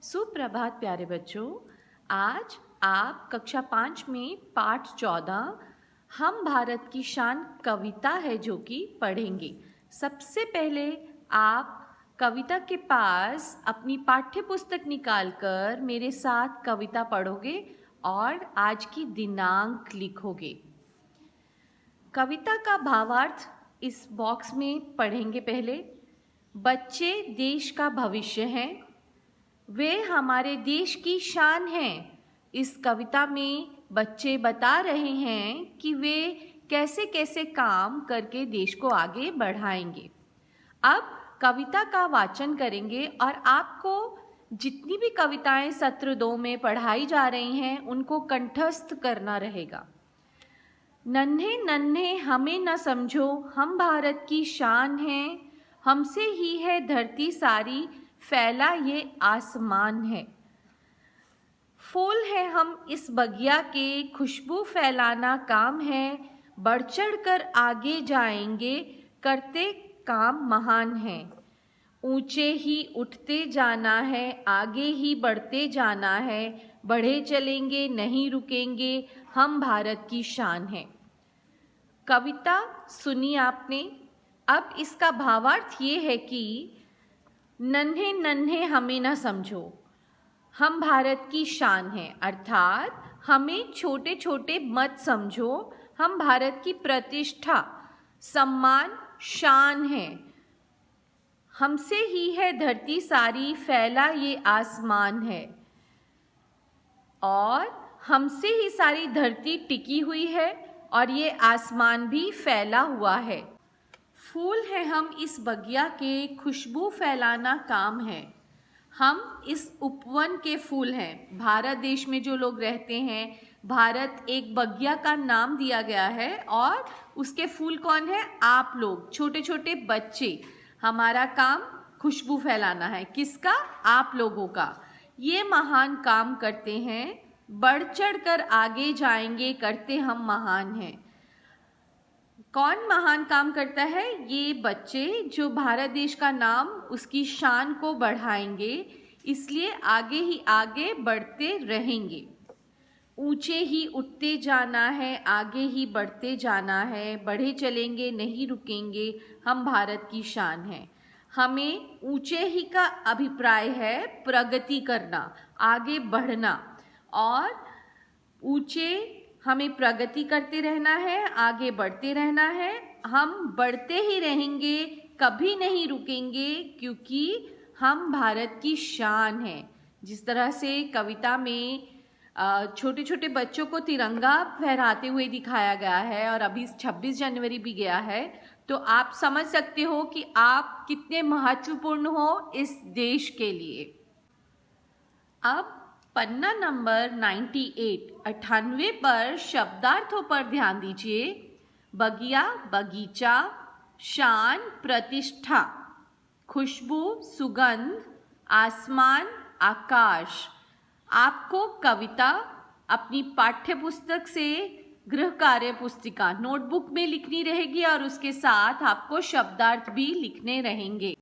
सुप्रभात प्यारे बच्चों। आज आप कक्षा 5 में पाठ 14 हम भारत की शान कविता है जो कि पढ़ेंगे। सबसे पहले आप कविता के पास अपनी पाठ्य पुस्तक निकालकर मेरे साथ कविता पढ़ोगे और आज की दिनांक लिखोगे। कविता का भावार्थ इस बॉक्स में पढ़ेंगे। पहले, बच्चे देश का भविष्य हैं, वे हमारे देश की शान हैं। इस कविता में बच्चे बता रहे हैं कि वे कैसे कैसे काम करके देश को आगे बढ़ाएंगे। अब कविता का वाचन करेंगे और आपको जितनी भी कविताएं सत्र 2 में पढ़ाई जा रही हैं उनको कंठस्थ करना रहेगा। नन्हे नन्हे हमें न समझो, हम भारत की शान हैं, हमसे ही है धरती सारी, फैला ये आसमान है। फूल है हम इस बगिया के, खुशबू फैलाना काम है, बढ़ चढ़ कर आगे जाएंगे, करते काम महान है। ऊंचे ही उठते जाना है, आगे ही बढ़ते जाना है, बढ़े चलेंगे नहीं रुकेंगे, हम भारत की शान है। कविता सुनी आपने। अब इसका भावार्थ ये है कि नन्हे नन्हे हमें न समझो, हम भारत की शान हैं, अर्थात हमें छोटे छोटे मत समझो, हम भारत की प्रतिष्ठा, सम्मान, शान है। हमसे ही है धरती सारी, फैला ये आसमान है। और हमसे ही सारी धरती टिकी हुई है और ये आसमान भी फैला हुआ है। फूल है हम इस बगिया के, खुशबू फैलाना काम है। हम इस उपवन के फूल हैं। भारत देश में जो लोग रहते हैं, भारत एक बगिया का नाम दिया गया है और उसके फूल कौन है? आप लोग, छोटे छोटे बच्चे। हमारा काम खुशबू फैलाना है। किसका? आप लोगों का। ये महान काम करते हैं, बढ़ चढ़ कर आगे जाएंगे, करते हम महान हैं। कौन महान काम करता है? ये बच्चे जो भारत देश का नाम, उसकी शान को बढ़ाएंगे, इसलिए आगे ही आगे बढ़ते रहेंगे। ऊंचे ही उठते जाना है, आगे ही बढ़ते जाना है, बढ़े चलेंगे नहीं रुकेंगे, हम भारत की शान है। हमें ऊंचे ही का अभिप्राय है प्रगति करना, आगे बढ़ना, और ऊंचे हमें प्रगति करते रहना है, आगे बढ़ते रहना है। हम बढ़ते ही रहेंगे, कभी नहीं रुकेंगे, क्योंकि हम भारत की शान हैं। जिस तरह से कविता में छोटे छोटे बच्चों को तिरंगा फहराते हुए दिखाया गया है और अभी 26 जनवरी भी गया है, तो आप समझ सकते हो कि आप कितने महत्वपूर्ण हो इस देश के लिए। अब पन्ना नंबर 98 पर शब्दार्थों पर ध्यान दीजिए। बगिया, बगीचा, शान, प्रतिष्ठा, खुशबू, सुगंध, आसमान, आकाश। आपको कविता अपनी पाठ्य पुस्तक से गृह कार्य पुस्तिका नोटबुक में लिखनी रहेगी और उसके साथ आपको शब्दार्थ भी लिखने रहेंगे।